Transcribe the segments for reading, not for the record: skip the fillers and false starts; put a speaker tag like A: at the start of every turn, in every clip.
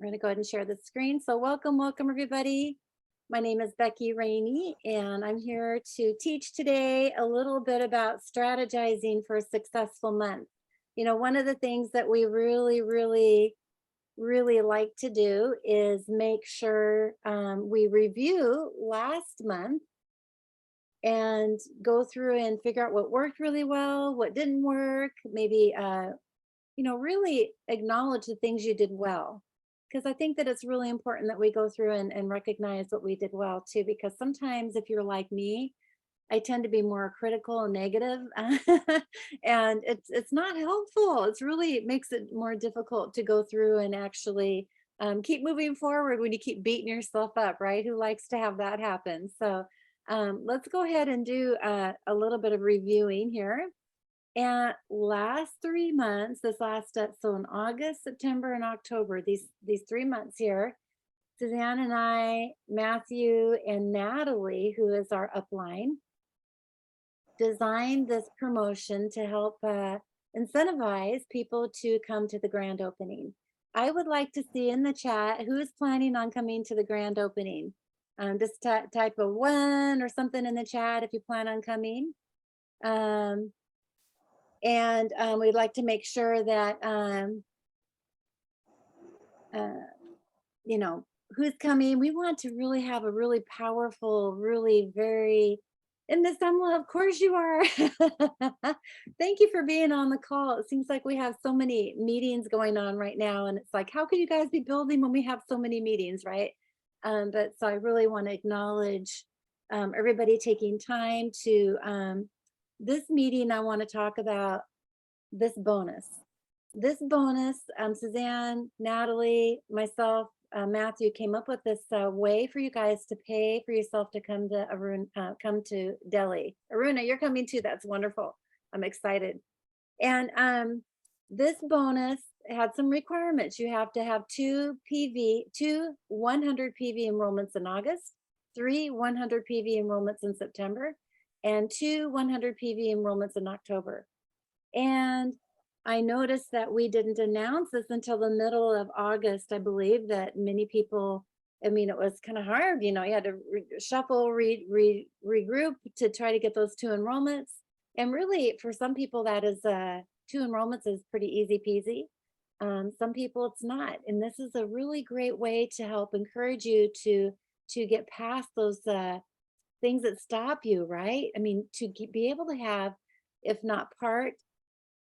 A: We're going to go ahead and share the screen. So welcome everybody. My name is Becky Raney, and I'm here to teach today a little bit about strategizing for a successful month. You know, one of the things that we really like to do is make sure we review last month and go through and figure out what worked really well, what didn't work, maybe really acknowledge the things you did well. Because I think that it's really important that we go through and recognize what we did well too, because sometimes if you're like me, I tend to be more critical and negative, and it's not helpful. It's really, it makes it more difficult to go through and actually keep moving forward when you keep beating yourself up, right? Who likes to have that happen? So let's go ahead and do a little bit of reviewing here. And last 3 months, this last so in August, September, and October, these 3 months here, Suzanne and I, Matthew and Natalie, who is our upline, designed this promotion to help incentivize people to come to the grand opening. I would like to see in the chat who's planning on coming to the grand opening. Just type a 1 or something in the chat if you plan on coming. And we'd like to make sure that, who's coming. We want to really have a really powerful, really very, in Miss Emma, of course you are. Thank you for being on the call. It seems like we have so many meetings going on right now. And it's like, how can you guys be building when we have so many meetings, right? But so I really want to acknowledge everybody taking time to, this meeting, I want to talk about this bonus. This bonus, Suzanne, Natalie, myself, Matthew came up with this way for you guys to pay for yourself to come to come to Delhi. Aruna, you're coming too. That's wonderful. I'm excited. And this bonus had some requirements. You have to have two 100 PV enrollments in August, 3 100 PV enrollments in September, and 2 100 PV enrollments in October. And I noticed that we didn't announce this until the middle of August. I believe that many people, I mean, it was kind of hard, you had to shuffle, regroup to try to get those 2 enrollments. And really, for some people, that is 2 enrollments is pretty easy peasy. Some people it's not. And this is a really great way to help encourage you to get past those things that stop you, right? I mean, to be able to have, if not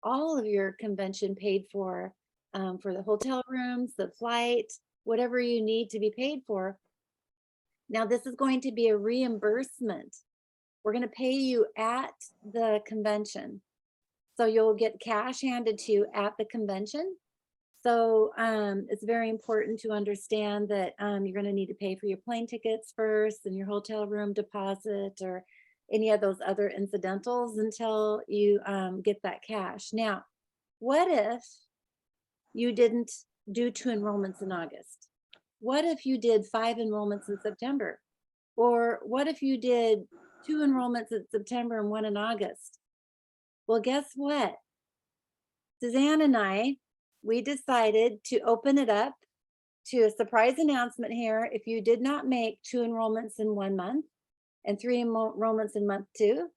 A: all of your convention paid for the hotel rooms, the flight, whatever you need to be paid for. Now, this is going to be a reimbursement. We're going to pay you at the convention. So you'll get cash handed to you at the convention. So it's very important to understand that you're going to need to pay for your plane tickets first and your hotel room deposit or any of those other incidentals until you get that cash. Now, what if you didn't do 2 enrollments in August? What if you did 5 enrollments in September? Or what if you did 2 enrollments in September and 1 in August? Well, guess what? Suzanne and I, we decided to open it up to a surprise announcement here. If you did not make 2 enrollments in 1 month, and 3 enrollments in month 2,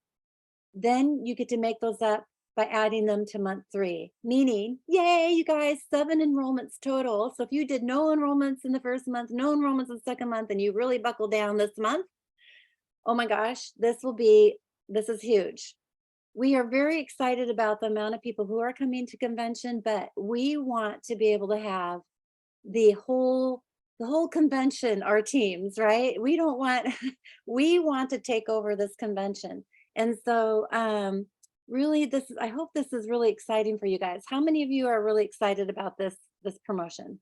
A: then you get to make those up by adding them to month 3, meaning, yay, you guys, 7 enrollments total. So if you did no enrollments in the first month, no enrollments in the second month, and you really buckle down this month, oh my gosh, this is huge. We are very excited about the amount of people who are coming to convention, but we want to be able to have the whole convention, our teams, right? We don't want, we want to take over this convention. And so really I hope this is really exciting for you guys. How many of you are really excited about this promotion?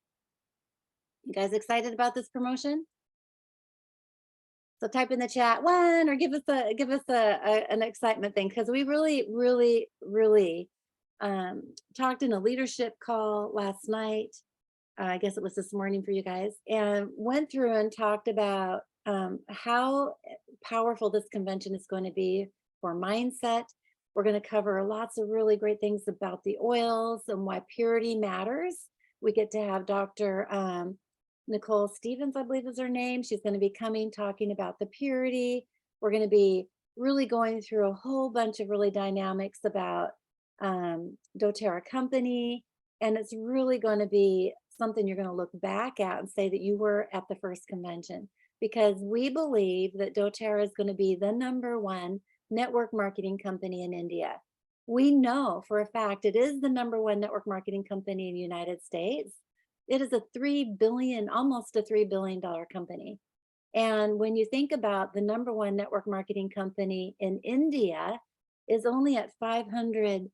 A: You guys excited about this promotion? So type in the chat 1 or give us an excitement thing, because we really talked in a leadership call last night. I guess it was this morning for you guys, and went through and talked about how powerful this convention is going to be for mindset. We're going to cover lots of really great things about the oils and why purity matters. We get to have Dr. Nicole Stevens, I believe is her name. She's going to be coming talking about the purity. We're going to be really going through a whole bunch of really dynamics about doTERRA company. And it's really going to be something you're going to look back at and say that you were at the first convention, because we believe that doTERRA is going to be the #1 network marketing company in India. We know for a fact it is the #1 network marketing company in the United States. It is a 3 billion, almost a $3 billion company. And when you think about the #1 network marketing company in India is only at 500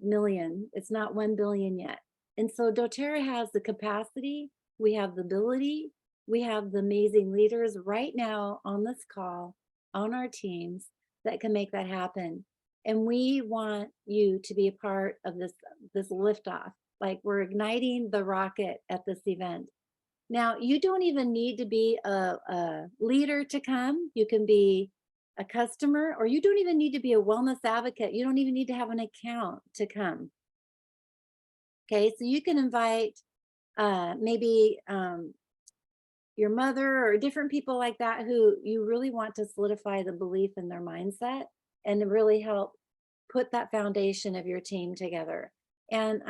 A: million. It's not 1 billion yet. And so doTERRA has the capacity, we have the ability, we have the amazing leaders right now on this call, on our teams that can make that happen. And we want you to be a part of this liftoff. Like, we're igniting the rocket at this event. Now, you don't even need to be a leader to come. You can be a customer, or you don't even need to be a wellness advocate. You don't even need to have an account to come. Okay, so you can invite maybe your mother or different people like that who you really want to solidify the belief in their mindset and really help put that foundation of your team together. And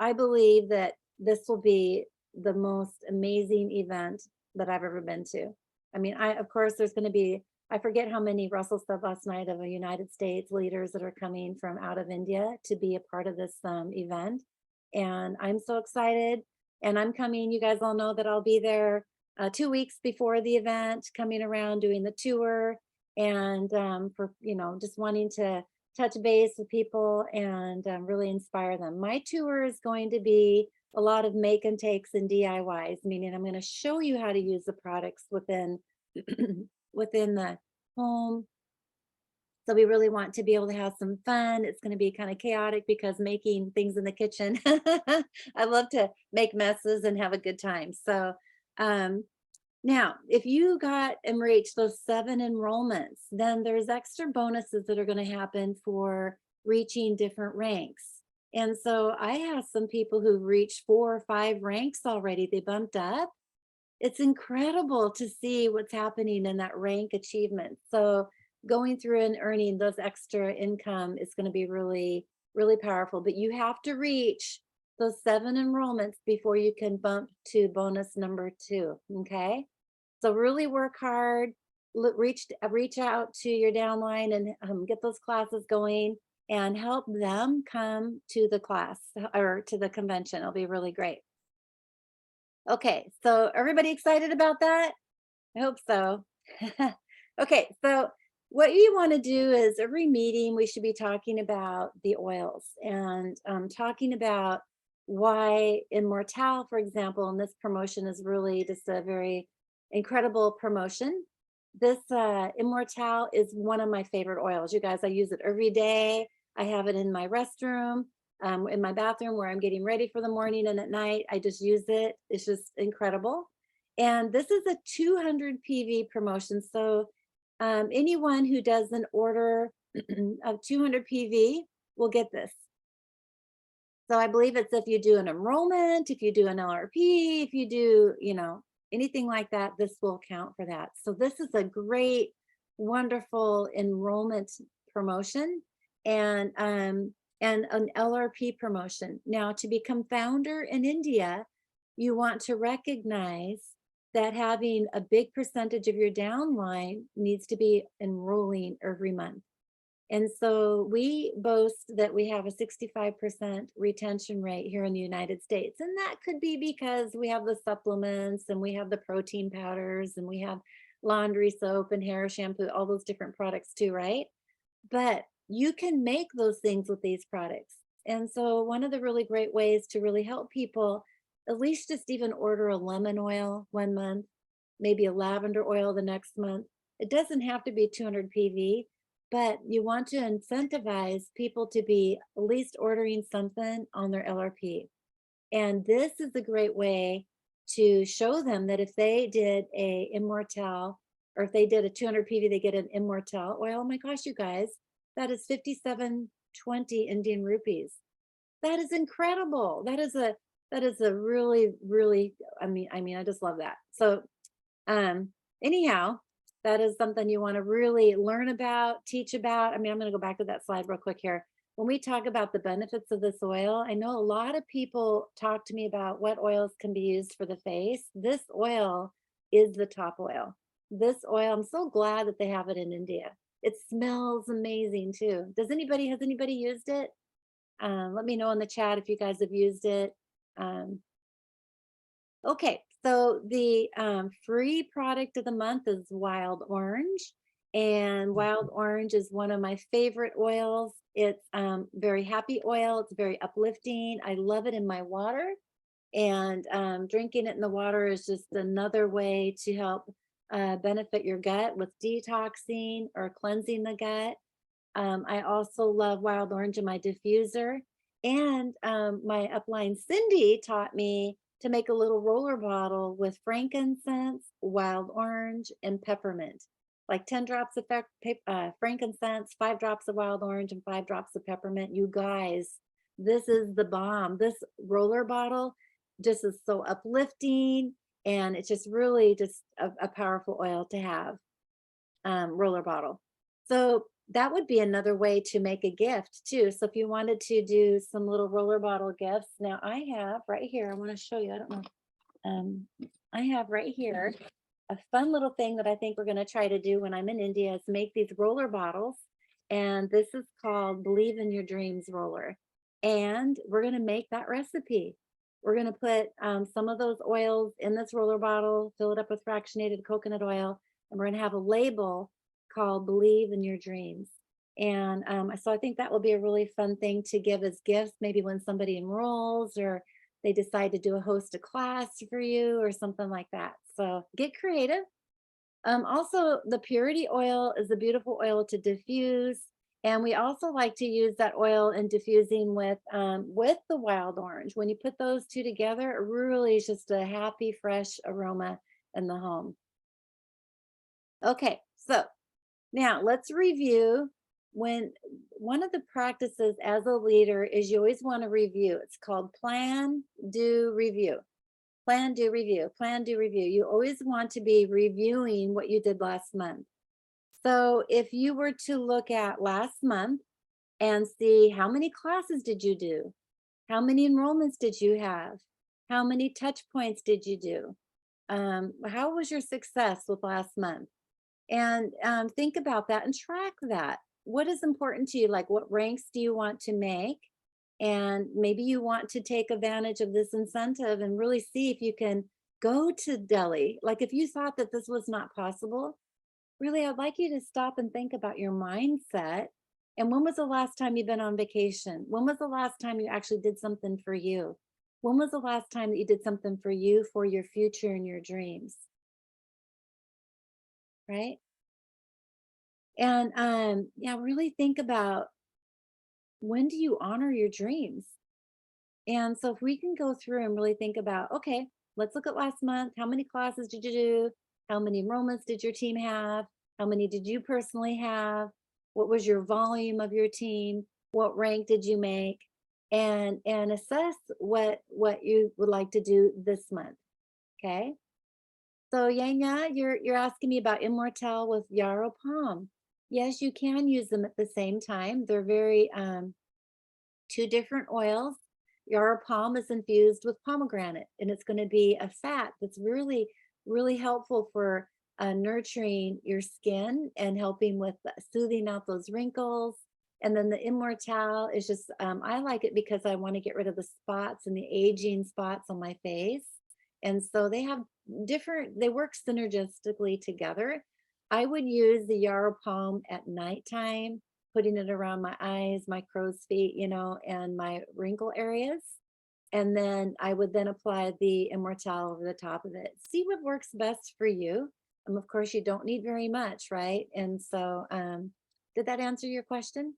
A: I believe that this will be the most amazing event that I've ever been to. I mean, of course, there's going to be, I forget how many, Russell said last night, of the United States leaders that are coming from out of India to be a part of this event. And I'm so excited. And I'm coming, you guys all know that I'll be there 2 weeks before the event, coming around doing the tour, and for, just wanting to touch base with people and really inspire them. My tour is going to be a lot of make and takes and DIYs, meaning I'm going to show you how to use the products within within the home. So we really want to be able to have some fun. It's going to be kind of chaotic because making things in the kitchen. I love to make messes and have a good time. So now, if you got and reached those 7 enrollments, then there's extra bonuses that are going to happen for reaching different ranks. And so I have some people who've reached 4 or 5 ranks already. They bumped up. It's incredible to see what's happening in that rank achievement. So going through and earning those extra income is going to be really, really powerful. But you have to reach those 7 enrollments before you can bump to bonus number 2. Okay. So really work hard, reach out to your downline and get those classes going and help them come to the class or to the convention. It'll be really great. Okay, so everybody excited about that? I hope so. Okay, so what you want to do is every meeting we should be talking about the oils and talking about why Immortelle, for example, and this promotion is really just a very incredible promotion. This Immortelle is one of my favorite oils. You guys, I use it every day. I have it in my restroom, in my bathroom where I'm getting ready for the morning, and at night I just use it. It's just incredible. And this is a 200 PV promotion. So anyone who does an order of 200 PV will get this. So I believe it's if you do an enrollment, if you do an LRP, if you do, anything like that, this will count for that. So this is a great, wonderful enrollment promotion and an LRP promotion. Now, to become founder in India, you want to recognize that having a big percentage of your downline needs to be enrolling every month. And so we boast that we have a 65% retention rate here in the United States. And that could be because we have the supplements and we have the protein powders and we have laundry soap and hair shampoo, all those different products too, right? But you can make those things with these products. And so one of the really great ways to really help people, at least just even order a lemon oil 1 month, maybe a lavender oil the next month. It doesn't have to be 200 PV. But you want to incentivize people to be at least ordering something on their LRP. And this is a great way to show them that if they did a Immortelle, or if they did a 200 PV, they get an Immortelle oil. Oh my gosh, you guys, that is 5720 Indian rupees. That is incredible. That is a That is a really, really, I mean, I just love that. So, um, anyhow, that is something you want to really learn about, teach about. I mean, I'm going to go back to that slide real quick here. When we talk about the benefits of this oil, I know a lot of people talk to me about what oils can be used for the face. This oil is the top oil. This oil, I'm so glad that they have it in India. It smells amazing too. Has anybody used it? Let me know in the chat if you guys have used it. Um, Okay, so the free product of the month is wild orange. And wild orange is one of my favorite oils. It's very happy oil. It's very uplifting. I love it in my water. And drinking it in the water is just another way to help benefit your gut with detoxing or cleansing the gut. I also love wild orange in my diffuser. And my upline Cindy taught me to make a little roller bottle with frankincense, wild orange, and peppermint. Like 10 drops of frankincense, 5 drops of wild orange, and 5 drops of peppermint. You guys, this is the bomb. This roller bottle just is so uplifting. And it's just really just a powerful oil to have, roller bottle. So that would be another way to make a gift too. So if you wanted to do some little roller bottle gifts, now I have right here, I want to show you, I don't know. I have right here a fun little thing that I think we're going to try to do when I'm in India is make these roller bottles. And this is called Believe in Your Dreams Roller. And we're going to make that recipe. We're going to put some of those oils in this roller bottle, fill it up with fractionated coconut oil, and we're going to have a label called Believe in Your Dreams. And so I think that will be a really fun thing to give as gifts, maybe when somebody enrolls or they decide to do host a class for you or something like that. So get creative. Also, the purity oil is a beautiful oil to diffuse. And we also like to use that oil in diffusing with the wild orange. When you put those two together, it really is just a happy, fresh aroma in the home. Okay, so now let's review. When one of the practices as a leader is you always want to review. It's called plan, do, review. Plan, do, review. Plan, do, review. You always want to be reviewing what you did last month. So if you were to look at last month and see how many classes did you do? How many enrollments did you have? How many touch points did you do? How was your success with last month? And think about that and track that. What is important to you? Like, what ranks do you want to make? And maybe you want to take advantage of this incentive and really see if you can go to Delhi. Like, if you thought that this was not possible, really, I'd like you to stop and think about your mindset. And when was the last time you've been on vacation? When was the last time you actually did something for you? When was the last time that you did something for you, for your future and your dreams? Right? And yeah, really think about, when do you honor your dreams? And so if we can go through and really think about, okay, let's look at last month. How many classes did you do? How many enrollments did your team have? How many did you personally have? What was your volume of your team? What rank did you make? And assess what you would like to do this month. Okay. So Yanya, you're asking me about Immortelle with Yarrow Palm. Yes, you can use them at the same time. They're very two different oils. Yarrow Palm is infused with pomegranate, and it's going to be a fat that's really, really helpful for nurturing your skin and helping with soothing out those wrinkles. And then the Immortelle is just, I like it because I want to get rid of the spots and the aging spots on my face. And so they have they work synergistically together. I would use the Yarrow Palm at nighttime, putting it around my eyes, my crow's feet, and my wrinkle areas. And then I would then apply the Immortelle over the top of it. See what works best for you. Of course, you don't need very much, right? And so, did that answer your question?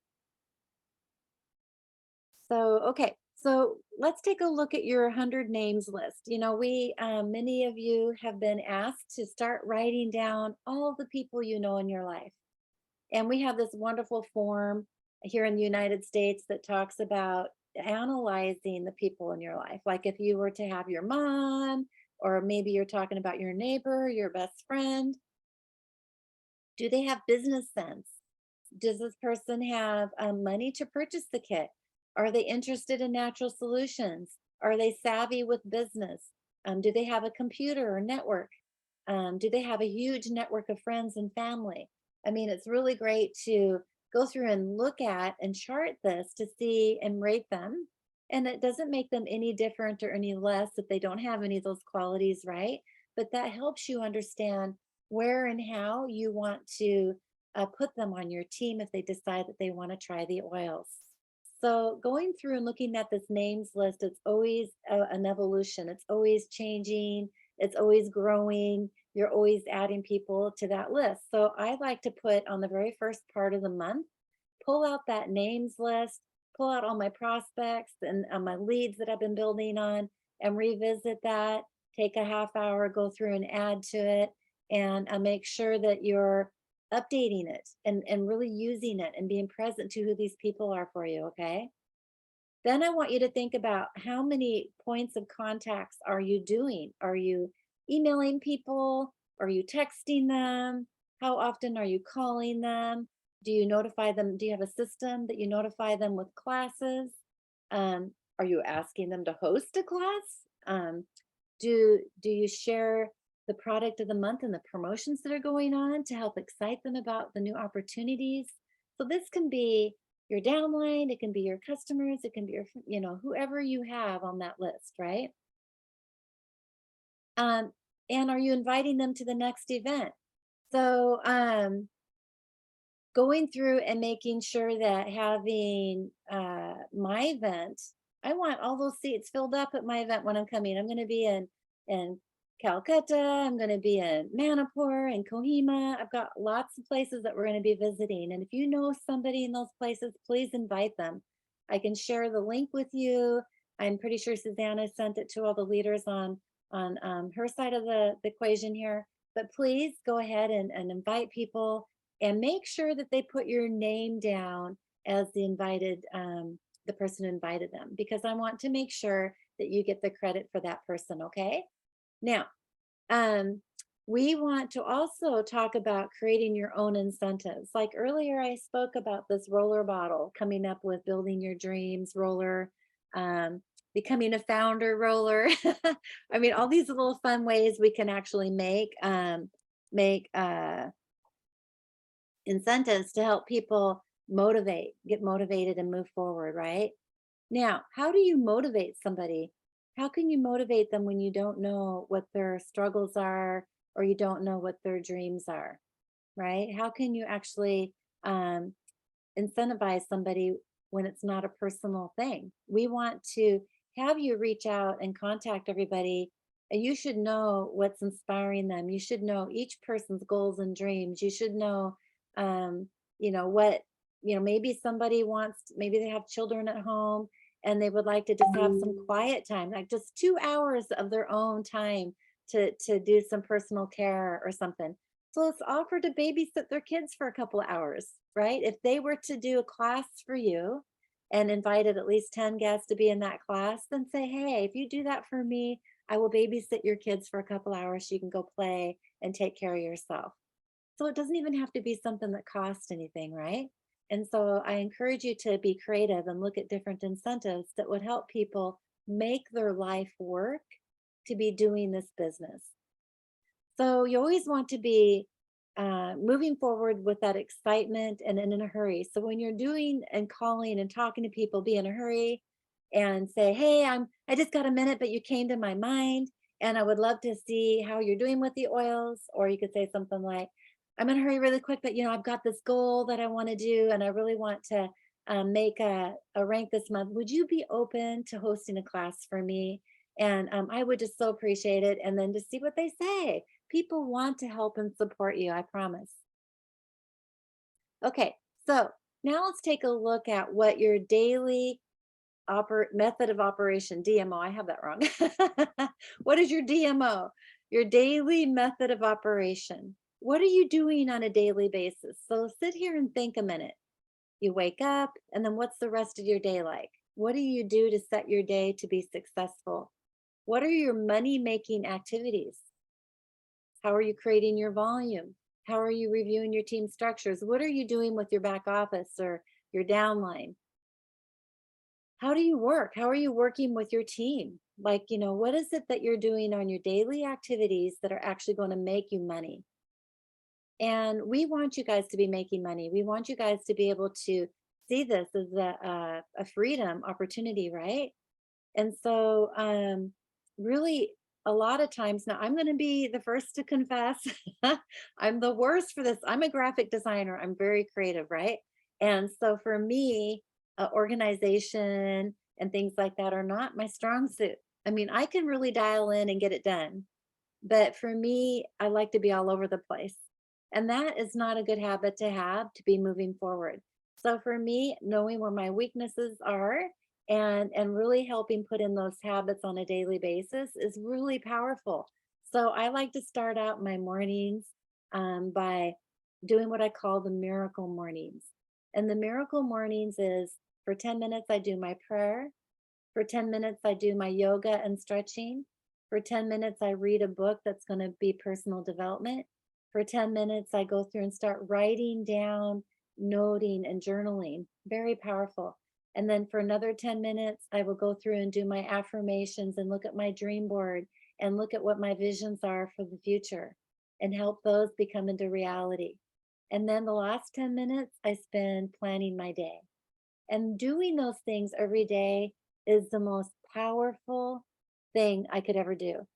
A: So, okay. So let's take a look at your 100 names list. Many of you have been asked to start writing down all the people you know in your life. And we have this wonderful form here in the United States that talks about analyzing the people in your life. Like if you were to have your mom, or maybe you're talking about your neighbor, your best friend, do they have business sense? Does this person have money to purchase the kit? Are they interested in natural solutions? Are they savvy with business? Do they have a computer or network? Do they have a huge network of friends and family? I mean, it's really great to go through and look at and chart this to see and rate them. And it doesn't make them any different or any less if they don't have any of those qualities, right? But that helps you understand where and how you want to put them on your team if they decide that they want to try the oils. So going through and looking at this names list, it's always an evolution. It's always changing. It's always growing. You're always adding people to that list. So I like to put on the very first part of the month, pull out that names list, pull out all my prospects and my leads that I've been building on and revisit that. Take a half hour, go through and add to it, and make sure that you're updating it and really using it and being present to who these people are for you, okay? Then I want you to think about how many points of contacts are you doing? Are you emailing people? Are you texting them? How often are you calling them? Do you notify them? Do you have a system that you notify them with classes? Are you asking them to host a class? Do you share the product of the month and the promotions that are going on to help excite them about the new opportunities? So this can be your downline, it can be your customers, it can be your, whoever you have on that list, right? Um, and are you inviting them to the next event? So going through and making sure that having my event, I want all those seats filled up at my event when I'm coming. I'm going to be in Calcutta, I'm going to be in Manipur and Kohima. I've got lots of places that we're going to be visiting. And if you know somebody in those places, please invite them. I can share the link with you. I'm pretty sure Susanna sent it to all the leaders on her side of the equation here. But please go ahead and invite people and make sure that they put your name down as the invited, the person who invited them, because I want to make sure that you get the credit for that person, okay? Now, we want to also talk about creating your own incentives. Like earlier, I spoke about this roller bottle, coming up with building your dreams roller, becoming a founder roller. I mean, all these little fun ways we can actually make incentives to help people get motivated and move forward, right? Now, how do you motivate somebody? How can you motivate them when you don't know what their struggles are or you don't know what their dreams are, right? How can you actually um, incentivize somebody when it's not a personal thing? We want to have you reach out and contact everybody. And you should know what's inspiring them. You should know each person's goals and dreams. You should know, um, what, maybe somebody wants, maybe they have children at home and they would like to just have some quiet time, like just 2 hours of their own time to do some personal care or something. So let's offer to babysit their kids for a couple of hours, right? If they were to do a class for you and invited at least 10 guests to be in that class, then say, hey, if you do that for me, I will babysit your kids for a couple hours so you can go play and take care of yourself. So it doesn't even have to be something that costs anything, right? And so I encourage you to be creative and look at different incentives that would help people make their life work to be doing this business. So you always want to be moving forward with that excitement and in a hurry. So when you're doing and calling and talking to people, be in a hurry and say, hey, I just got a minute, but you came to my mind and I would love to see how you're doing with the oils. Or you could say something like, I'm in a hurry really quick, but I've got this goal that I want to do and I really want to make a rank this month. Would you be open to hosting a class for me? And I would just so appreciate it. And then just see what they say. People want to help and support you, I promise. Okay, so now let's take a look at what your daily method of operation, DMO, I have that wrong. What is your DMO? Your daily method of operation. What are you doing on a daily basis? So sit here and think a minute. You wake up, and then what's the rest of your day like? What do you do to set your day to be successful? What are your money making activities? How are you creating your volume? How are you reviewing your team structures? What are you doing with your back office or your downline? How do you work? How are you working with your team? Like, what is it that you're doing on your daily activities that are actually going to make you money? And we want you guys to be making money. We want you guys to be able to see this as a freedom opportunity, right? And so, really, a lot of times now, I'm going to be the first to confess, I'm the worst for this. I'm a graphic designer, I'm very creative, right? And so, for me, organization and things like that are not my strong suit. I mean, I can really dial in and get it done, but for me, I like to be all over the place. And that is not a good habit to have to be moving forward. So for me, knowing where my weaknesses are and really helping put in those habits on a daily basis is really powerful. So I like to start out my mornings by doing what I call the miracle mornings. And the miracle mornings is for 10 minutes, I do my prayer. For 10 minutes, I do my yoga and stretching. For 10 minutes, I read a book that's going to be personal development. For 10 minutes, I go through and start writing down, noting, and journaling. Very powerful. And then for another 10 minutes, I will go through and do my affirmations and look at my dream board and look at what my visions are for the future and help those become into reality. And then the last 10 minutes, I spend planning my day. And doing those things every day is the most powerful thing I could ever do.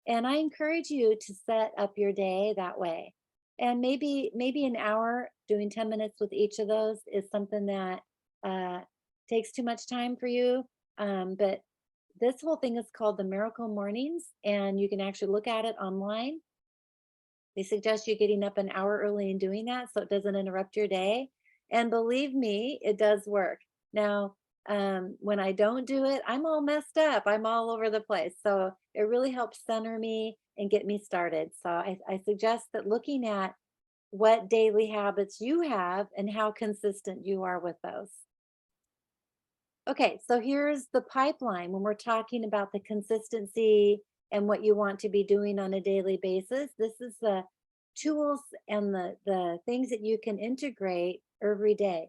A: And I encourage you to set up your day that way. And maybe an hour doing 10 minutes with each of those is something that uh, takes too much time for you. But this whole thing is called the Miracle Mornings, and you can actually look at it online. They suggest you getting up an hour early and doing that so it doesn't interrupt your day. And believe me, it does work. Now, when I don't do it, I'm all messed up. I'm all over the place. So it really helps center me and get me started. So I suggest that looking at what daily habits you have and how consistent you are with those. Okay, so here's the pipeline when we're talking about the consistency and what you want to be doing on a daily basis. This is the tools and the things that you can integrate every day.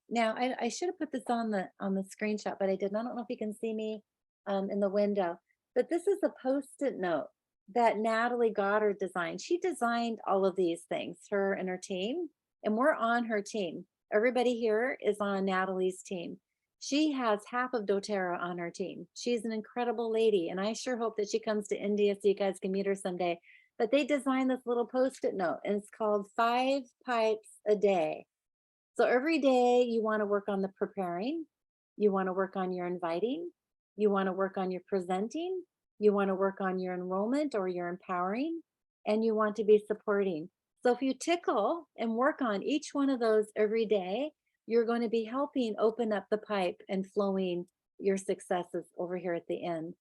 A: Now, I should have put this on the screenshot, but I didn't. I don't know if you can see me in the window, but this is a post-it note that Natalie Goddard designed. She designed all of these things, her and her team, and we're on her team. Everybody here is on Natalie's team. She has half of doTERRA on her team. She's an incredible lady, and I sure hope that she comes to India so you guys can meet her someday. But they designed this little post-it note, and it's called 5 Pipes a Day. So every day you want to work on the preparing, you want to work on your inviting, you want to work on your presenting, you want to work on your enrollment or your empowering, and you want to be supporting. So if you tickle and work on each one of those every day, you're going to be helping open up the pipe and flowing your successes over here at the end.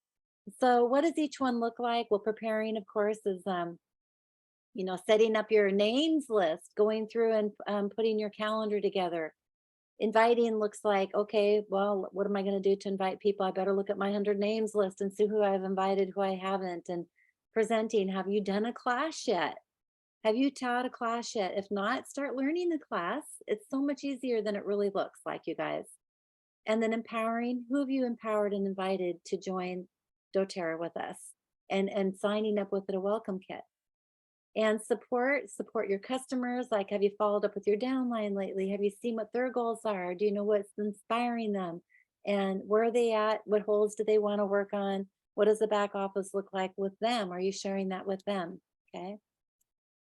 A: So what does each one look like? Well, preparing, of course, is setting up your names list, going through and putting your calendar together. Inviting looks like, okay, well, what am I going to do to invite people? I better look at my 100 names list and see who I've invited, who I haven't. And presenting, have you done a class yet? Have you taught a class yet? If not, start learning the class. It's so much easier than it really looks like, you guys. And then empowering, who have you empowered and invited to join doTERRA with us? And signing up with it a welcome kit. And support your customers. Like, have you followed up with your downline lately? Have you seen what their goals are? Do you know what's inspiring them? And where are they at? What holes do they want to work on? What does the back office look like with them? Are you sharing that with them? Okay.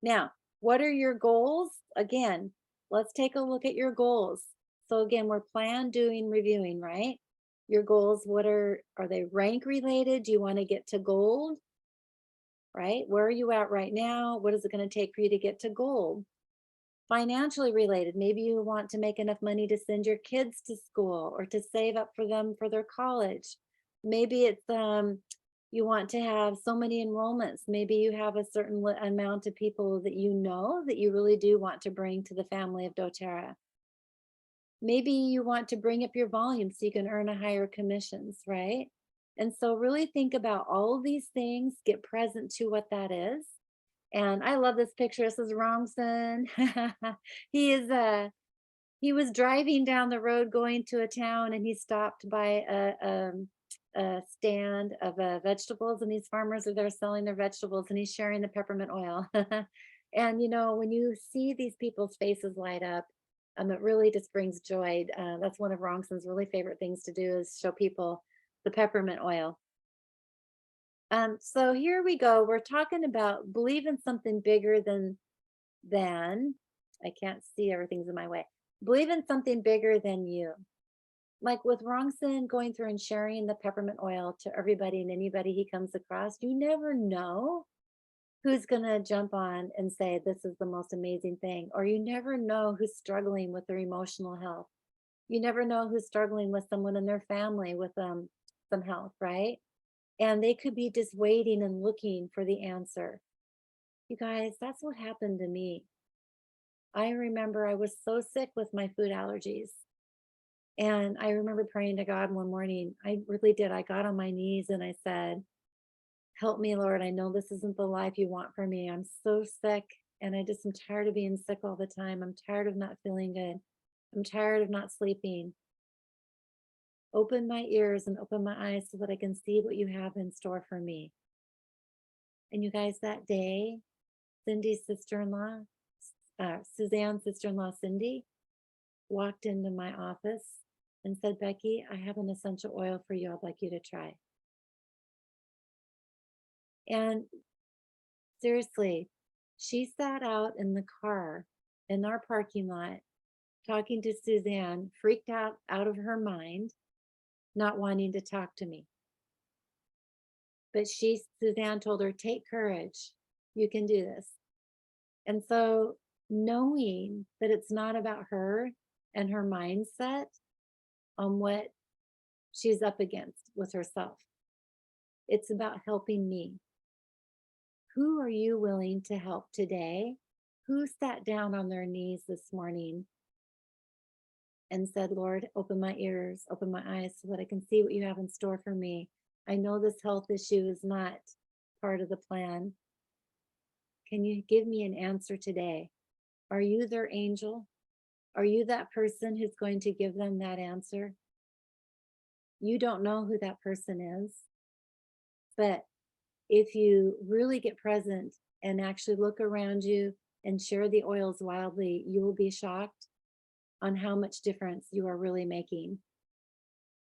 A: Now, what are your goals? Again, let's take a look at your goals. So again, we're plan, doing, reviewing, right? Your goals, are they rank related? Do you want to get to gold? Right? Where are you at right now? What is it going to take for you to get to gold? Financially related, maybe you want to make enough money to send your kids to school or to save up for them for their college. Maybe it's you want to have so many enrollments. Maybe you have a certain amount of people that you know that you really do want to bring to the family of doTERRA. Maybe you want to bring up your volume so you can earn a higher commissions, right? And so really think about all of these things, get present to what that is. And I love this picture. This is Romson. he is he was driving down the road going to a town, and he stopped by a stand of vegetables, and these farmers are there selling their vegetables, and he's sharing the peppermint oil. And when you see these people's faces light up, it really just brings joy. That's one of Rongson's really favorite things to do, is show people the peppermint oil. So here we go. We're talking about believe in something bigger than I can't see, everything's in my way. Believe in something bigger than you. Like with Rongson going through and sharing the peppermint oil to everybody and anybody he comes across, you never know who's going to jump on and say, this is the most amazing thing. Or you never know who's struggling with their emotional health. You never know who's struggling with someone in their family with some health, right? And they could be just waiting and looking for the answer. You guys, that's what happened to me. I remember I was so sick with my food allergies. And I remember praying to God one morning. I really did. I got on my knees and I said, help me, Lord. I know this isn't the life you want for me. I'm so sick. And I just am tired of being sick all the time. I'm tired of not feeling good. I'm tired of not sleeping. Open my ears and open my eyes so that I can see what you have in store for me. And you guys, that day, Cindy's sister-in-law, Suzanne's sister-in-law, Cindy, walked into my office and said, Becky, I have an essential oil for you. I'd like you to try. And seriously, she sat out in the car in our parking lot talking to Suzanne, freaked out of her mind, not wanting to talk to me. But Suzanne told her, take courage. You can do this. And so knowing that it's not about her and her mindset on what she's up against with herself, it's about helping me. Who are you willing to help today? Who sat down on their knees this morning and said, Lord, open my ears, open my eyes so that I can see what you have in store for me. I know this health issue is not part of the plan. Can you give me an answer today? Are you their angel? Are you that person who's going to give them that answer? You don't know who that person is, but if you really get present and actually look around you and share the oils wildly, you will be shocked on how much difference you are really making.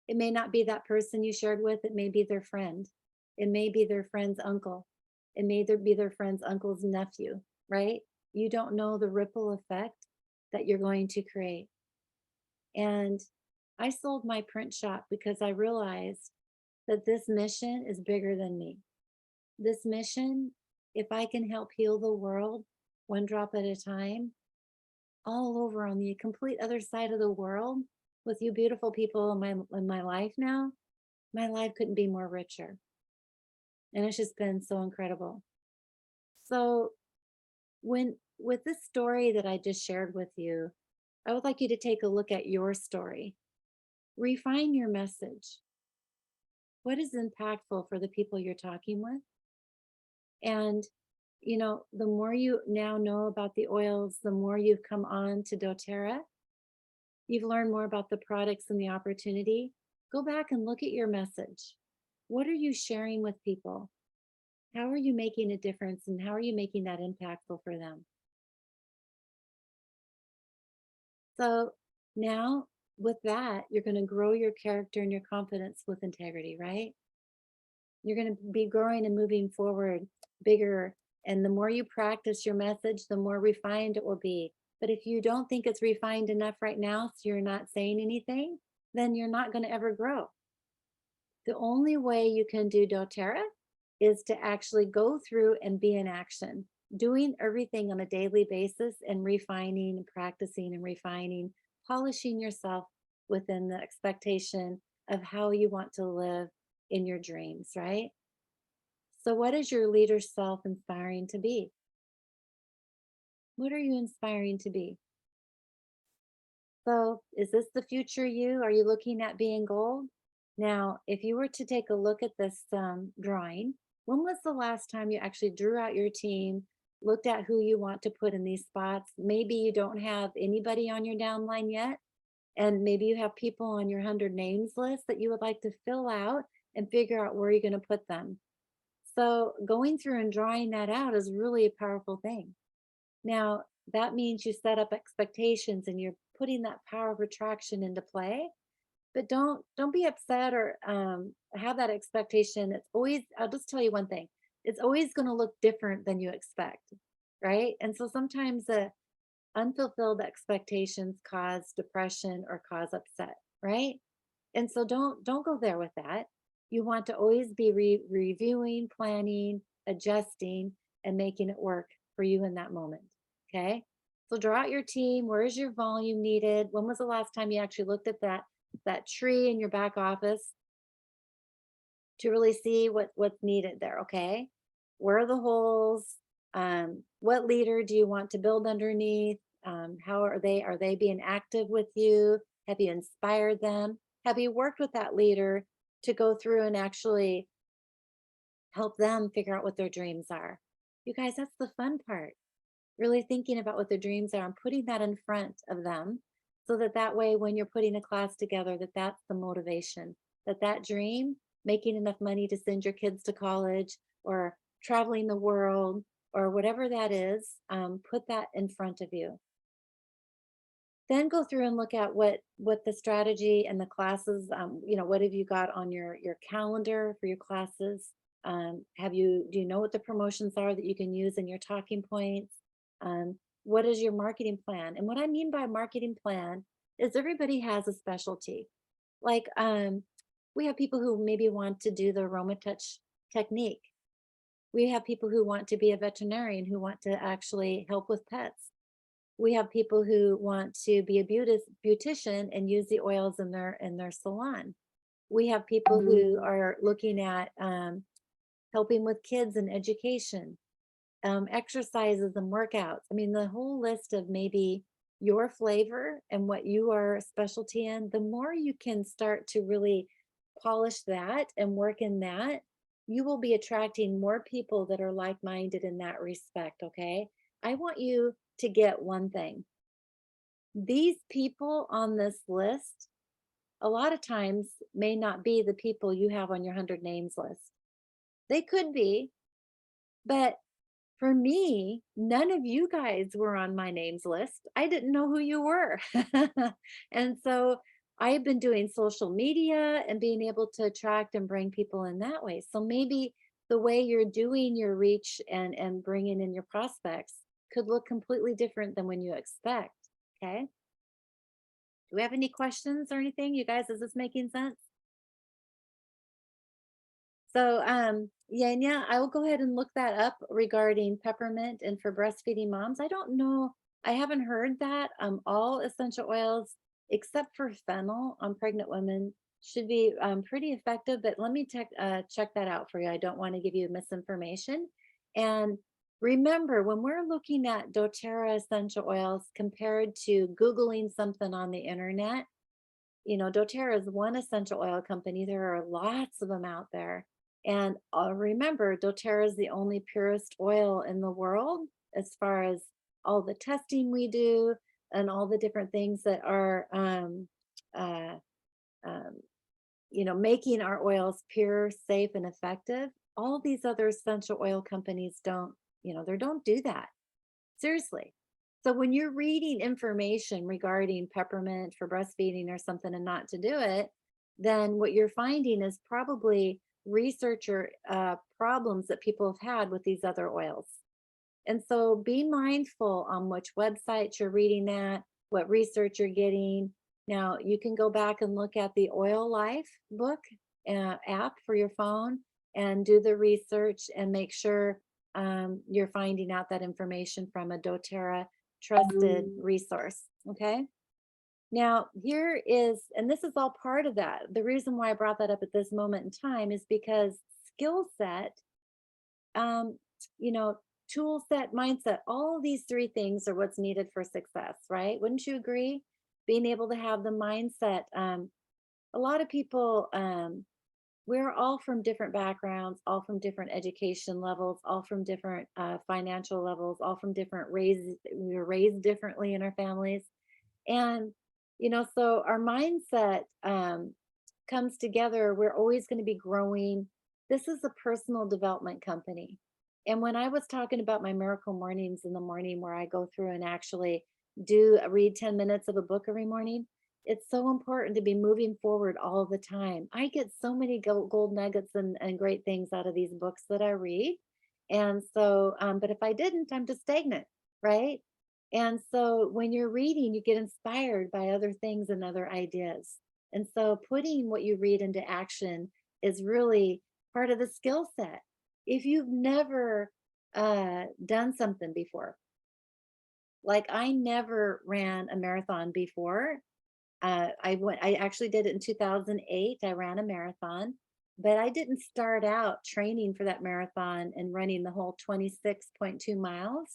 A: It may not be that person you shared with, it may be their friend. It may be their friend's uncle. It may be their friend's uncle's nephew, right? You don't know the ripple effect that you're going to create. And I sold my print shop because I realized that this mission is bigger than me. This mission, if I can help heal the world one drop at a time, all over on the complete other side of the world, with you beautiful people in my life now, my life couldn't be more richer. And it's just been so incredible. So with this story that I just shared with you, I would like you to take a look at your story. Refine your message. What is impactful for the people you're talking with? And the more you now know about the oils, the more you've come on to doTERRA, you've learned more about the products and the opportunity. Go back and look at your message. What are you sharing with people? How are you making a difference, and how are you making that impactful for them? So now with that, you're going to grow your character and your confidence with integrity, right? You're going to be growing and moving forward bigger. And the more you practice your message, the more refined it will be. But if you don't think it's refined enough right now, so you're not saying anything, then you're not going to ever grow. The only way you can do doTERRA is to actually go through and be in action, doing everything on a daily basis and refining and practicing and refining, polishing yourself within the expectation of how you want to live in your dreams, right? So what is your leader self inspiring to be? What are you inspiring to be? So, is this the future you? Are you looking at being gold? Now, if you were to take a look at this drawing, when was the last time you actually drew out your team, looked at who you want to put in these spots? Maybe you don't have anybody on your downline yet, and maybe you have people on your 100 names list that you would like to fill out and figure out where you're going to put them. So, going through and drawing that out is really a powerful thing. Now, that means you set up expectations and you're putting that power of attraction into play. But don't be upset or have that expectation. It's always, I'll just tell you one thing. It's always going to look different than you expect, right? And so sometimes the unfulfilled expectations cause depression or cause upset, right? And so don't go there with that. You want to always be reviewing, planning, adjusting, and making it work for you in that moment. Okay. So draw out your team. Where is your volume needed? When was the last time you actually looked at that tree in your back office to really see what's needed there? Okay. Where are the holes? What leader do you want to build underneath? How are they? Are they being active with you? Have you inspired them? Have you worked with that leader to go through and actually help them figure out what their dreams are? You guys, that's the fun part. Really thinking about what their dreams are and putting that in front of them so that that way when you're putting a class together, that's the motivation, that dream, making enough money to send your kids to college or traveling the world or whatever that is, put that in front of you. Then go through and look at what the strategy and the classes, what have you got on your calendar for your classes? Do you know what the promotions are that you can use in your talking points? What is your marketing plan? And what I mean by marketing plan is everybody has a specialty. Like we have people who maybe want to do the Aromatouch technique. We have people who want to be a veterinarian who want to actually help with pets. We have people who want to be a beautician and use the oils in their salon. We have people who are looking at helping with kids and education, exercises and workouts. I mean, the whole list of maybe your flavor and what you are a specialty in, the more you can start to really polish that and work in that, you will be attracting more people that are like minded in that respect. Okay. I want you to get one thing. These people on this list, a lot of times, may not be the people you have on your 100 names list. They could be, but for me, none of you guys were on my names list. I didn't know who you were. And so I've been doing social media and being able to attract and bring people in that way. So maybe the way you're doing your reach and bringing in your prospects could look completely different than when you expect. Okay. Do we have any questions or anything? You guys, is this making sense? So, yeah, I will go ahead and look that up regarding peppermint and for breastfeeding moms. I don't know. I haven't heard that. All essential oils except for fennel on pregnant women should be pretty effective. But let me check that out for you. I don't want to give you misinformation. And remember, when we're looking at doTERRA essential oils compared to Googling something on the internet, doTERRA is one essential oil company. There are lots of them out there. And remember, doTERRA is the only purest oil in the world as far as all the testing we do and all the different things that are, uh, um, making our oils pure, safe, and effective. All these other essential oil companies they don't do that. Seriously. So when you're reading information regarding peppermint for breastfeeding or something and not to do it, then what you're finding is probably researcher problems that people have had with these other oils. And so be mindful on which websites you're reading that, what research you're getting. Now you can go back and look at the Oil Life book app for your phone and do the research and make sure you're finding out that information from a doTERRA trusted resource. Okay. Now, here is, and this is all part of that. The reason why I brought that up at this moment in time is because skill set, um, you know, tool set, mindset, all of these three things are what's needed for success, right? Wouldn't you agree? being able to have the mindset. A lot of people, we're all from different backgrounds, all from different education levels, all from different financial levels, all from different raised, we were raised differently in our families. And, so our mindset comes together. We're always going to be growing. This is a personal development company. And when I was talking about my miracle mornings in the morning, where I go through and actually read 10 minutes of a book every morning, it's so important to be moving forward all the time. I get so many gold nuggets and great things out of these books that I read. And so, but if I didn't, I'm just stagnant, right? And so when you're reading, you get inspired by other things and other ideas. And so putting what you read into action is really part of the skill set. If you've never done something before, like I never ran a marathon before. I actually did it in 2008. I ran a marathon, but I didn't start out training for that marathon and running the whole 26.2 miles.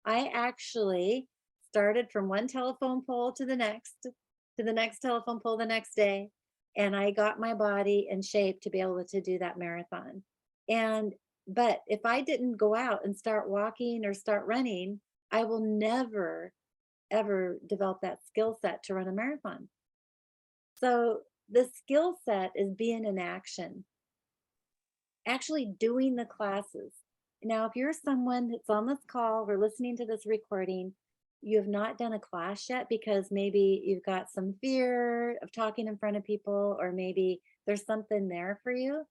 A: I actually started from one telephone pole to the next telephone pole the next day. And I got my body in shape to be able to do that marathon. And, but if I didn't go out and start walking or start running, I will never, ever develop that skill set to run a marathon. So the skill set is being in action, actually doing the classes. Now, if you're someone that's on this call or listening to this recording, you have not done a class yet because maybe you've got some fear of talking in front of people, or maybe there's something there for you,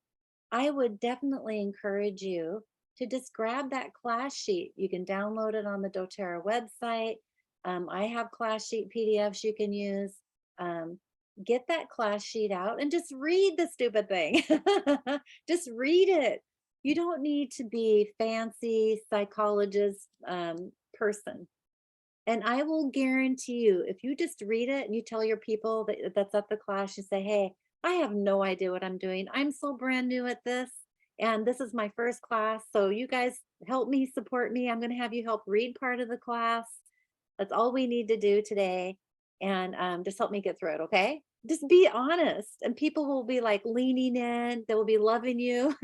A: I would definitely encourage you to just grab that class sheet. You can download it on the doTERRA website. I have class sheet PDFs you can use. Get that class sheet out and just read the stupid thing. Just read it. You don't need to be fancy psychologist person. And I will guarantee you, if you just read it and you tell your people that's at the class, you say, hey, I have no idea what I'm doing. I'm so brand new at this. And this is my first class. So you guys help me, support me. I'm going to have you help read part of the class. That's all we need to do today. And just help me get through it. Okay. Just be honest, and people will be like leaning in. They will be loving you.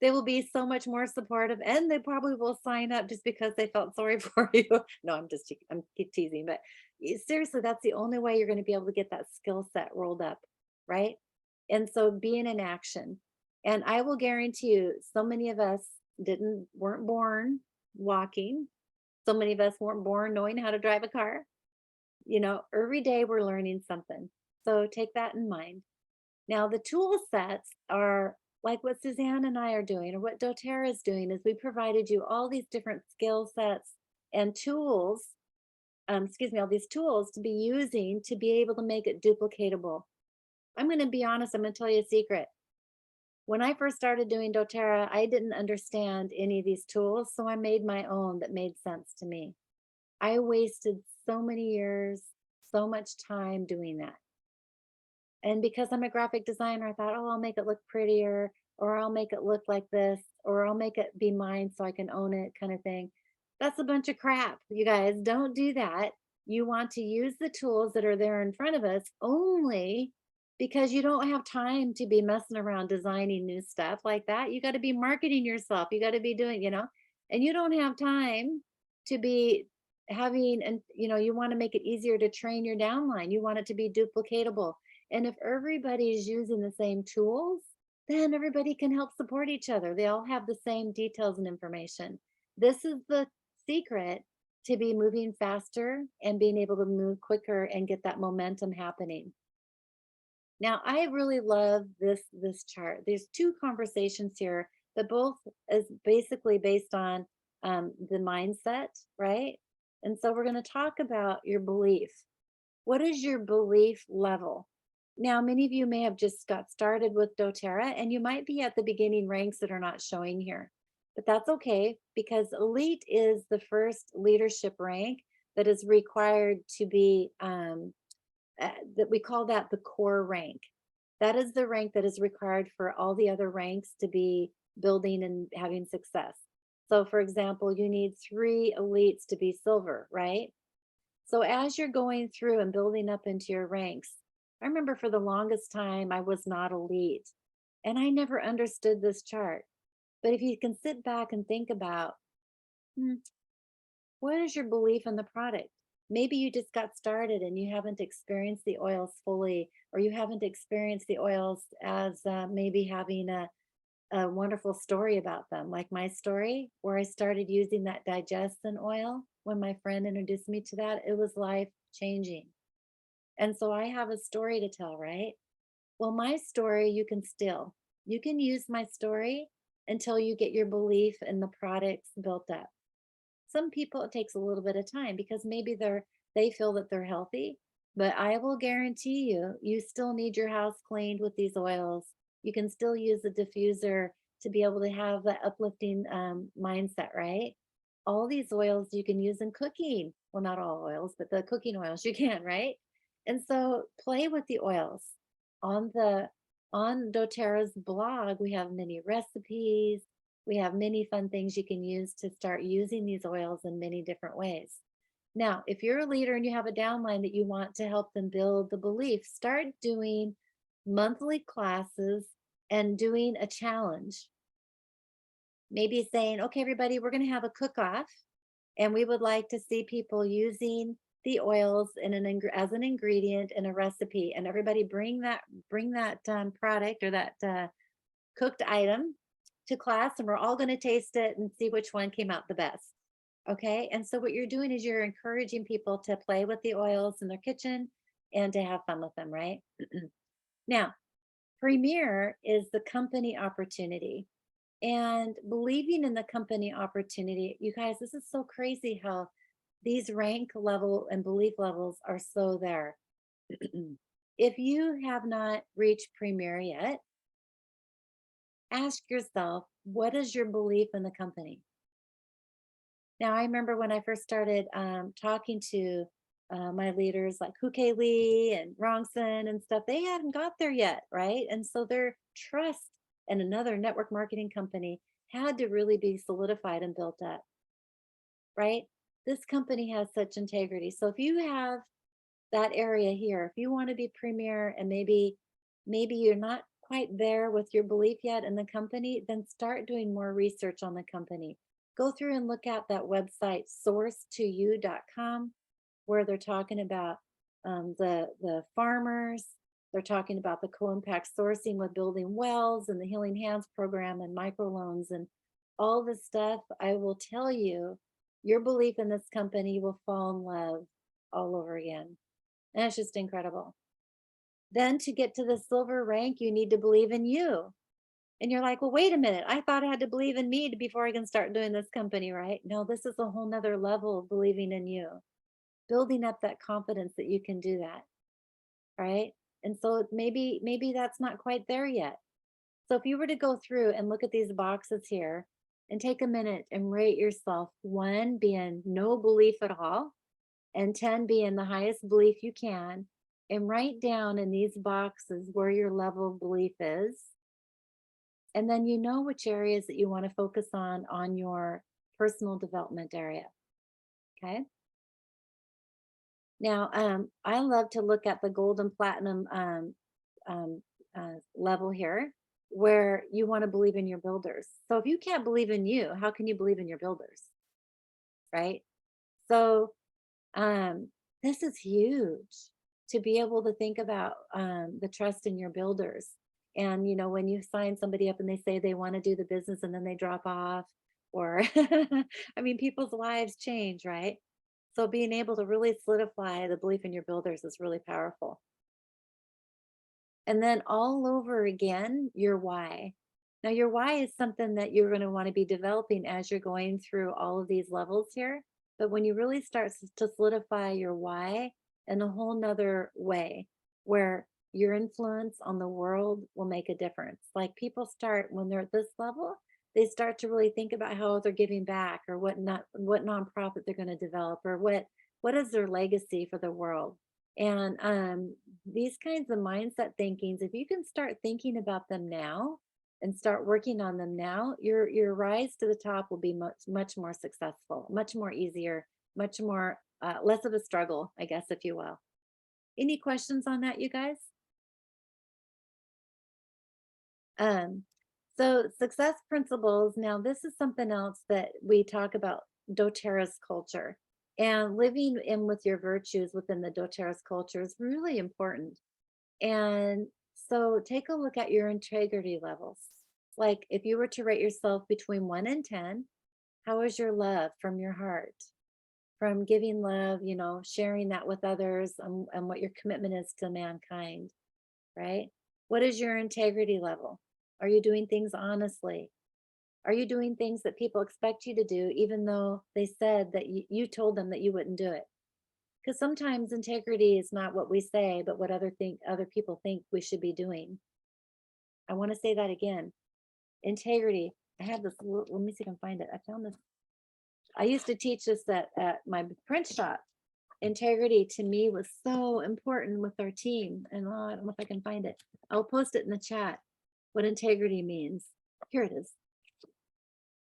A: They will be so much more supportive, and they probably will sign up just because they felt sorry for you. No, I'm keep teasing, but seriously, that's the only way you're going to be able to get that skill set rolled up, right? And so being in action. And I will guarantee you, so many of us weren't born walking. So many of us weren't born knowing how to drive a car. Every day we're learning something. So take that in mind. Now, the tool sets are like what Suzanne and I are doing, or what doTERRA is doing, is we provided you all these different skill sets and tools, all these tools to be using to be able to make it duplicatable. I'm going to be honest, I'm going to tell you a secret. When I first started doing doTERRA, I didn't understand any of these tools, so I made my own that made sense to me. I wasted so many years, so much time doing that. And because I'm a graphic designer, I thought, oh, I'll make it look prettier, or I'll make it look like this, or I'll make it be mine so I can own it, kind of thing. That's a bunch of crap. You guys, don't do that. You want to use the tools that are there in front of us only because you don't have time to be messing around designing new stuff like that. You got to be marketing yourself. You got to be doing, and you don't have time to be having, and you want to make it easier to train your downline. You want it to be duplicatable. And if everybody's using the same tools, then everybody can help support each other. They all have the same details and information. This is the secret to be moving faster and being able to move quicker and get that momentum happening. Now, I really love this chart. There's two conversations here that both is basically based on the mindset, right? And so we're going to talk about your belief. What is your belief level? Now, many of you may have just got started with doTERRA, and you might be at the beginning ranks that are not showing here, but that's okay, because elite is the first leadership rank that is required to be, that we call that the core rank. That is the rank that is required for all the other ranks to be building and having success. So for example, you need 3 elites to be silver, right? So as you're going through and building up into your ranks, I remember for the longest time I was not elite and I never understood this chart. But if you can sit back and think about, "Hmm, what is your belief in the product? Maybe you just got started and you haven't experienced the oils fully, or you haven't experienced the oils as maybe having a wonderful story about them, like my story, where I started using that digestion oil. When my friend introduced me to that, it was life changing. And so I have a story to tell, right? Well, my story, you can steal. You can use my story until you get your belief in the products built up. Some people, it takes a little bit of time because maybe they feel that they're healthy, but I will guarantee you, you still need your house cleaned with these oils. You can still use the diffuser to be able to have that uplifting mindset, right? All these oils you can use in cooking. Well, not all oils, but the cooking oils you can, right? And so play with the oils. On the on doTERRA's blog, we have many recipes, we have many fun things you can use to start using these oils in many different ways. Now, if you're a leader and you have a downline that you want to help them build the belief, start doing monthly classes and doing a challenge. Maybe saying, okay, everybody, we're going to have a cook off and we would like to see people using the oils as an ingredient in a recipe, and everybody bring that product or that cooked item to class, and we're all going to taste it and see which one came out the best. Okay. And so what you're doing is you're encouraging people to play with the oils in their kitchen and to have fun with them, right? Now, Premier is the company opportunity. And believing in the company opportunity, you guys, this is so crazy how these rank level and belief levels are so there. If you have not reached Premier yet, ask yourself, what is your belief in the company? Now, I remember when I first started talking to my leaders like Huke Lee and Rongson and stuff, they hadn't got there yet, right? And so their trust in another network marketing company had to really be solidified and built up, right? This company has such integrity. So if you have that area here, if you want to be premier and maybe you're not quite there with your belief yet in the company, then start doing more research on the company. Go through and look at that website source2u.com, where they're talking about the farmers. They're talking about the co-impact sourcing with building wells and the Healing Hands program and microloans and all this stuff. I will tell you, your belief in this company will fall in love all over again. And it's just incredible. Then to get to the silver rank, you need to believe in you. And you're like, well, wait a minute. I thought I had to believe in me before I can start doing this company, right? No, this is a whole nother level of believing in you, building up that confidence that you can do that, right? And so maybe that's not quite there yet. So if you were to go through and look at these boxes here and take a minute and rate yourself, 1 being no belief at all, and 10 being the highest belief you can, and write down in these boxes where your level of belief is. And then you know which areas that you want to focus on your personal development area. Okay. Now, I love to look at the gold and platinum um, level here, where you want to believe in your builders. So if you can't believe in you, how can you believe in your builders? Right. So um, this is huge to be able to think about the trust in your builders. And, when you sign somebody up and they say they want to do the business and then they drop off, or, I mean, people's lives change, right? So being able to really solidify the belief in your builders is really powerful. And then all over again, your why. Now, your why is something that you're going to want to be developing as you're going through all of these levels here. But when you really start to solidify your why in a whole nother way, where your influence on the world will make a difference. Like people start when they're at this level, they start to really think about how they're giving back, or what nonprofit they're going to develop, or what is their legacy for the world. And these kinds of mindset thinkings, if you can start thinking about them now and start working on them now, your rise to the top will be much more successful, much more easier, much more less of a struggle, I guess, if you will. Any questions on that, you guys? Um, so success principles. Now, this is something else that we talk about doTERRA's culture, and living in with your virtues within the doTERRA's culture is really important. And so take a look at your integrity levels. Like if you were to rate yourself between 1 and 10, how is your love from your heart? From giving love, sharing that with others, and what your commitment is to mankind, right? What is your integrity level? Are you doing things honestly? Are you doing things that people expect you to do, even though they said that you told them that you wouldn't do it? Because sometimes integrity is not what we say, but what other people think we should be doing. I want to say that again. Integrity. I have this. Let me see if I can find it. I found this. I used to teach this at my print shop. Integrity to me was so important with our team. And I don't know if I can find it. I'll post it in the chat what integrity means. Here it is.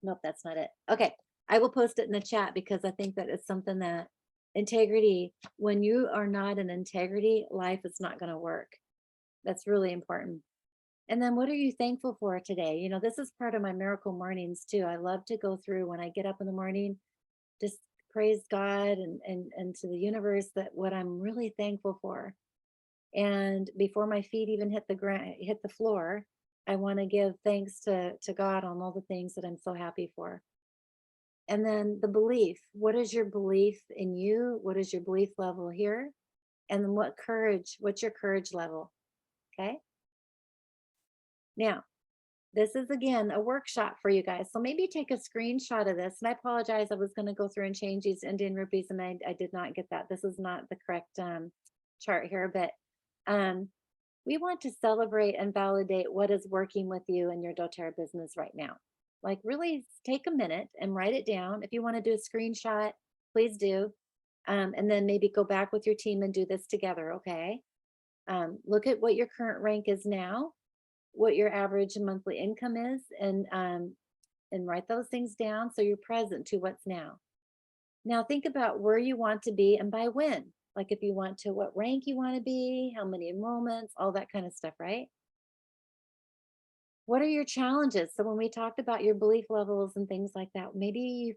A: Nope, that's not it. Okay. I will post it in the chat because I think that it's something that integrity, when you are not in integrity, life is not going to work. That's really important. And then what are you thankful for today? This is part of my miracle mornings too. I love to go through when I get up in the morning, just praise God and to the universe that what I'm really thankful for. And before my feet even hit the floor, I want to give thanks to God on all the things that I'm so happy for. And then the belief. What is your belief in you? What is your belief level here? And then what's your courage level? Okay. Now, this is again a workshop for you guys. So maybe take a screenshot of this. And I apologize. I was going to go through and change these Indian rupees and I did not get that. This is not the correct chart here, but um, we want to celebrate and validate what is working with you in your doTERRA business right now. Like really take a minute and write it down. If you want to do a screenshot, please do. And then maybe go back with your team and do this together, okay? Look at what your current rank is now, what your average monthly income is, and write those things down so you're present to what's now. Now think about where you want to be and by when. Like if you want to, what rank you want to be, how many enrollments, all that kind of stuff, right? What are your challenges? So when we talked about your belief levels and things like that, maybe you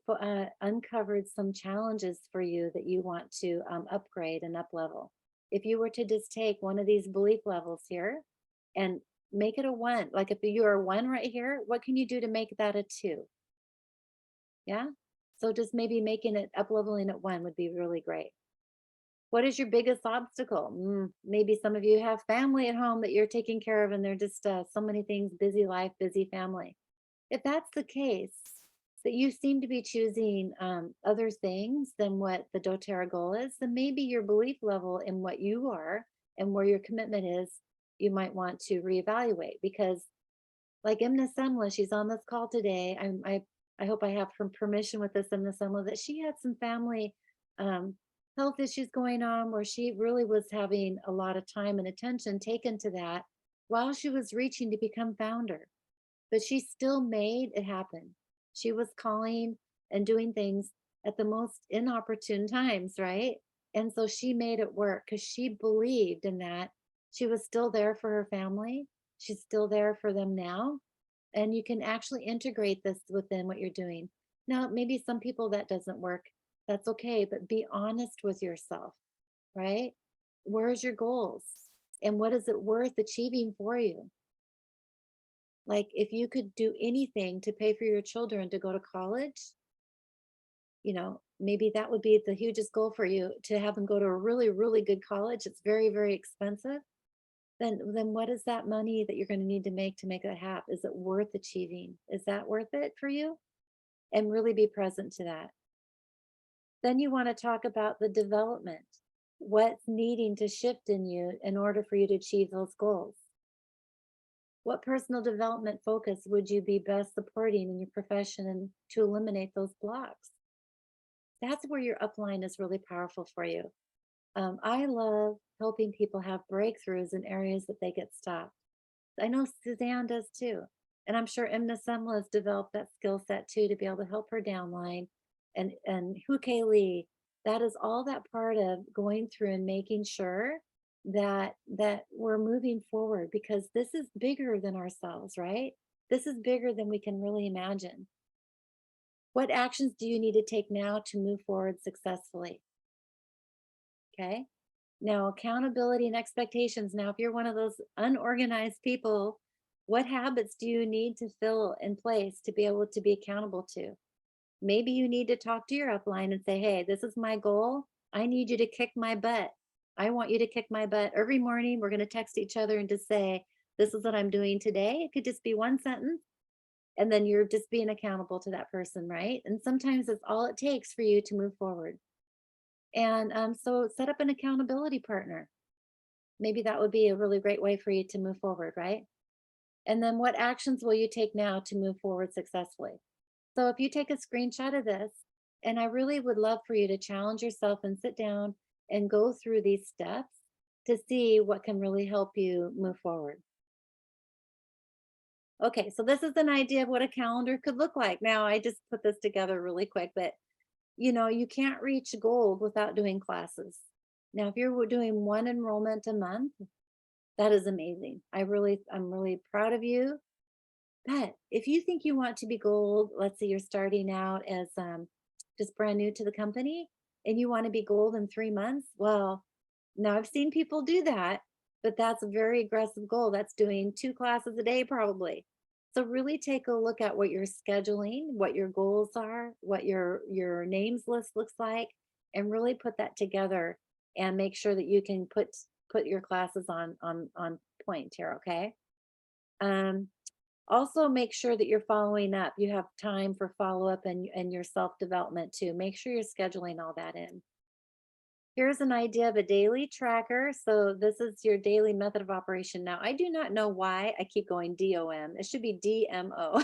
A: uncovered some challenges for you that you want to upgrade and up level. If you were to just take one of these belief levels here and make it a 1, like if you're a 1 right here, what can you do to make that a 2? Yeah. So just maybe making it up leveling at 1 would be really great. What is your biggest obstacle? Maybe some of you have family at home that you're taking care of, and they're just so many things, busy life, busy family. If that's the case, that you seem to be choosing other things than what the doTERRA goal is, then maybe your belief level in what you are and where your commitment is, you might want to reevaluate. Because like Imna Semla, she's on this call today. I hope I have her permission with this Imna Semla that she had some family um, health issues going on where she really was having a lot of time and attention taken to that while she was reaching to become founder. But she still made it happen. She was calling and doing things at the most inopportune times, right? And so she made it work because she believed in that. She was still there for her family. She's still there for them now. And you can actually integrate this within what you're doing. Now, maybe some people that doesn't work. That's okay, but be honest with yourself, right? Where's your goals? And what is it worth achieving for you? Like if you could do anything to pay for your children to go to college, maybe that would be the hugest goal for you, to have them go to a really, really good college. It's very, very expensive. Then what is that money that you're going to need to make that happen? Is it worth achieving? Is that worth it for you? And really be present to that. Then you want to talk about the development. What's needing to shift in you in order for you to achieve those goals? What personal development focus would you be best supporting in your profession and to eliminate those blocks? That's where your upline is really powerful for you. I love helping people have breakthroughs in areas that they get stopped. I know Suzanne does too. And I'm sure Imna Semla has developed that skill set too to be able to help her downline and Huke Lee. That is all that part of going through and making sure that we're moving forward, because this is bigger than ourselves, right? This is bigger than we can really imagine. What actions do you need to take now to move forward successfully? Okay. Now, accountability and expectations. Now, if you're one of those unorganized people, what habits do you need to fill in place to be able to be accountable to? Maybe you need to talk to your upline and say, hey, this is my goal. I need you to kick my butt. I want you to kick my butt. Every morning, we're going to text each other and just say, this is what I'm doing today. It could just be one sentence. And then you're just being accountable to that person, right? And sometimes it's all it takes for you to move forward. And so set up an accountability partner. Maybe that would be a really great way for you to move forward, right? And then what actions will you take now to move forward successfully? So if you take a screenshot of this, and I really would love for you to challenge yourself and sit down and go through these steps to see what can really help you move forward. Okay, so this is an idea of what a calendar could look like. Now, I just put this together really quick, but you can't reach gold without doing classes. Now, if you're doing one enrollment a month, that is amazing. I'm really proud of you. But if you think you want to be gold, let's say you're starting out as just brand new to the company and you want to be gold in 3 months, well, now I've seen people do that, but that's a very aggressive goal. That's doing 2 classes a day probably. So really take a look at what you're scheduling, what your goals are, what your names list looks like, and really put that together and make sure that you can put your classes on point here, okay? Um, Also make sure that you're following up. You have time for follow-up and your self-development too. Make sure you're scheduling all that in. Here's an idea of a daily tracker. So this is your daily method of operation. Now, I do not know why I keep going DOM. It should be DMO.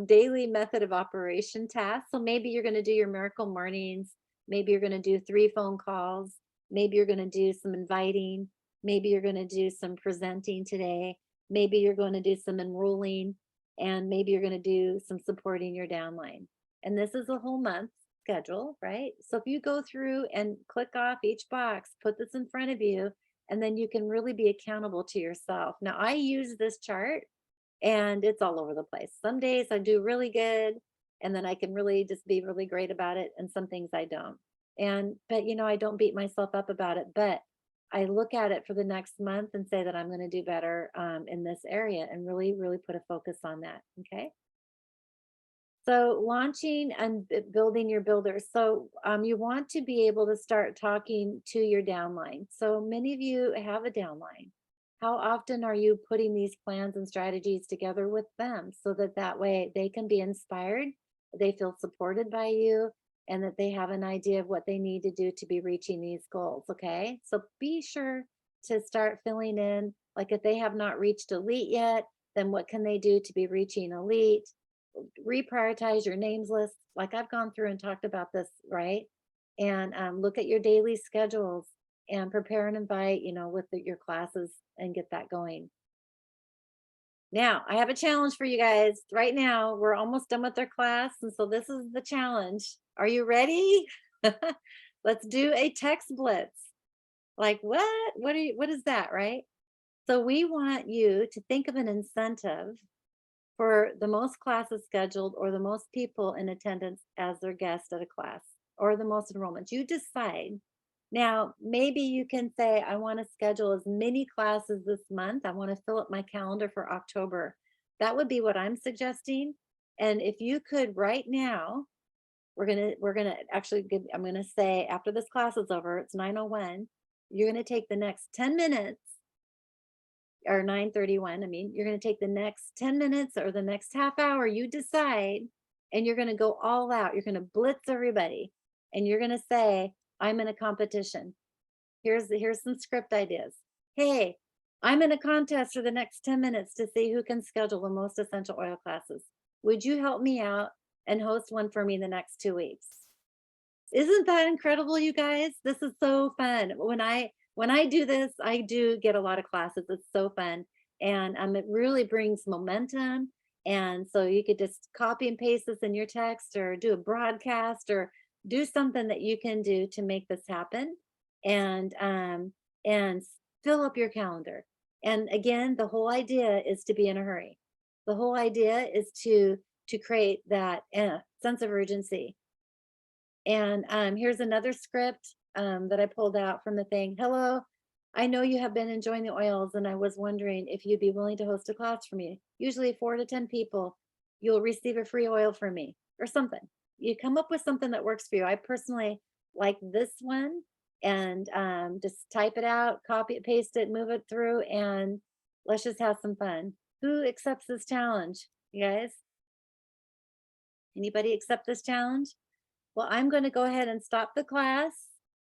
A: Daily method of operation task. So maybe you're going to do your miracle mornings. Maybe you're going to do 3 phone calls. Maybe you're going to do some inviting. Maybe you're going to do some presenting today. Maybe you're going to do some enrolling. And maybe you're going to do some supporting your downline. And this is a whole month schedule, right? So if you go through and click off each box, put this in front of you, and then you can really be accountable to yourself. Now, I use this chart and it's all over the place. Some days I do really good, and then I can really just be really great about it. And some things I don't. But I don't beat myself up about it, but I look at it for the next month and say that I'm going to do better in this area and really, really put a focus on that. Okay. So launching and building your builders. So you want to be able to start talking to your downline. So many of you have a downline. How often are you putting these plans and strategies together with them so that that way they can be inspired, they feel supported by you, and that they have an idea of what they need to do to be reaching these goals, okay? So be sure to start filling in, like if they have not reached elite yet, then what can they do to be reaching elite? Reprioritize your names list. Like I've gone through and talked about this, right? And look at your daily schedules and prepare and invite, with your classes and get that going. Now, I have a challenge for you guys right now. We're almost done with our class. And so this is the challenge. Are you ready? Let's do a text blitz. Like what? What is that, right? So we want you to think of an incentive for the most classes scheduled or the most people in attendance as their guest at a class or the most enrollments. You decide. Now, maybe you can say, I want to schedule as many classes this month. I want to fill up my calendar for October. That would be what I'm suggesting. And if you could right now, we're gonna actually give, I'm gonna say after this class is over, it's 9:01, you're gonna take the next 10 minutes or 9:31. I mean, you're going to take the next 10 minutes or the next half hour, you decide, and you're going to go all out. You're going to blitz everybody and you're going to say, I'm in a competition. Here's some script ideas. Hey, I'm in a contest for the next 10 minutes to see who can schedule the most essential oil classes. Would you help me out and host one for me the next 2 weeks? Isn't that incredible, you guys? This is so fun. When I do this, I do get a lot of classes. It's so fun. And it really brings momentum. And so you could just copy and paste this in your text or do a broadcast or do something that you can do to make this happen, and fill up your calendar. And again, the whole idea is to be in a hurry. The whole idea is to create that sense of urgency. And here's another script that I pulled out from the thing. Hello, I know you have been enjoying the oils, and I was wondering if you'd be willing to host a class for me. Usually 4 to 10 people, you'll receive a free oil from me or something. You come up with something that works for you. I personally like this one, and just type it out, copy it, paste it, move it through, and let's just have some fun. Who accepts this challenge, you guys? Anybody accept this challenge? Well, I'm going to go ahead and stop the class.